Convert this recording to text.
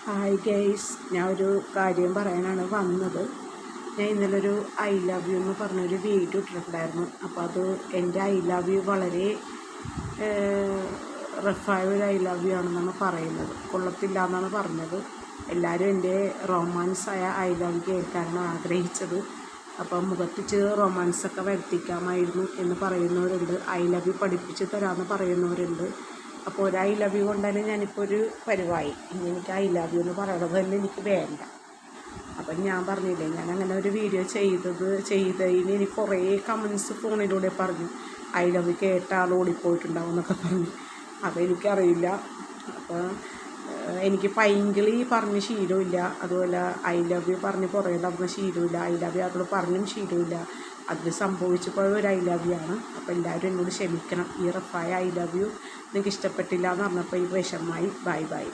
Hi guys, ഞാൻ ഒരു കാര്യം പറയാനാണ് വന്നത്. ഞാൻ ഇന്നലെ ഒരു ഐ ലവ് യു എന്ന് പറഞ്ഞൊരു വീഡിയോ ഇട്ടിട്ടുണ്ടായിരുന്നു. അപ്പോൾ അത് എൻ്റെ ഐ ലവ് യു വളരെ റഫായ ഒരു ഐ ലവ് യു ആണെന്നാണ് പറയുന്നത്. കൊള്ളത്തില്ല എന്നാണ് പറഞ്ഞത്. എല്ലാവരും എൻ്റെ റൊമാൻസായ ഐ ലവ് യു കേൾക്കാനാണ് ആഗ്രഹിച്ചത്. അപ്പം മുഖത്തിച്ച് റൊമാൻസൊക്കെ വരുത്തിക്കാമായിരുന്നു എന്ന് പറയുന്നവരുണ്ട്. ഐ ലവ് യു പഠിപ്പിച്ച് തരാമെന്ന് പറയുന്നവരുണ്ട്. അപ്പോൾ ഒരു ഐ ലവ് യു കൊണ്ടാണ് ഞാനിപ്പോൾ ഒരു പരിവായി. ഇനി എനിക്ക് ഐ ലവ് യു എന്ന് പറയണത് തന്നെ എനിക്ക് വേണ്ട. അപ്പം ഞാൻ പറഞ്ഞില്ലേ, ഞാൻ അങ്ങനെ ഒരു വീഡിയോ ചെയ്തതിന് എനിക്ക് കുറേ കമൻസ് ഫോണിലൂടെ പറഞ്ഞു, ഐ ലവ് യു കേട്ട ആൾ ഓടിപ്പോയിട്ടുണ്ടാവും എന്നൊക്കെ പറഞ്ഞു. അതെനിക്കറിയില്ല. അപ്പോൾ എനിക്ക് പൈങ്കിളി പറഞ്ഞ് ശീലമില്ല, അതുപോലെ ഐ ലവ് യു പറഞ്ഞ് കുറേ നടന്ന ശീലമില്ല, ഐ ലവ് യു ആരോട് പറഞ്ഞും ശീലമില്ല. അതിൽ സംഭവിച്ചു പോയ ഒരു ഐ ലവ് യു ആണ്. അപ്പോൾ എല്ലാവരും എന്നോട് ക്ഷമിക്കണം. ഈ റഫായ ഐ ലവ് യു നിങ്ങൾക്ക് ഇഷ്ടപ്പെട്ടില്ല എന്ന് പറഞ്ഞപ്പോൾ ഈ വിഷമമായി. Bye bye.